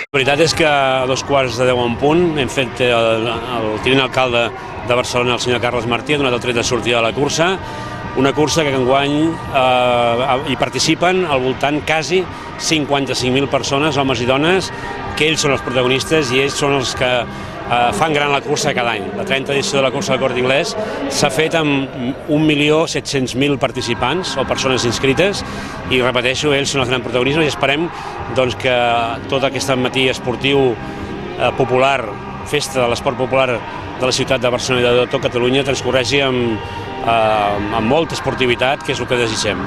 La veritat és que a 2:15 en punt hem fet el tinent alcalde de Barcelona, el senyor Carles Martí, ha donat el tret de sortida de la cursa, una cursa que enguany hi participen al voltant quasi 55.000 persones, homes i dones, que ells són els protagonistes i ells són els que fan gran la cursa cada any. La 30ª edició de la cursa del Corte Inglés s'ha fet amb 1.700.000 participants o persones inscrites i, repeteixo, ells són els grans protagonistes i esperem que tot aquest matí esportiu popular, festa de l'esport popular de la ciutat de Barcelona i de tot Catalunya transcorregi amb molta esportivitat, que és el que desitgem.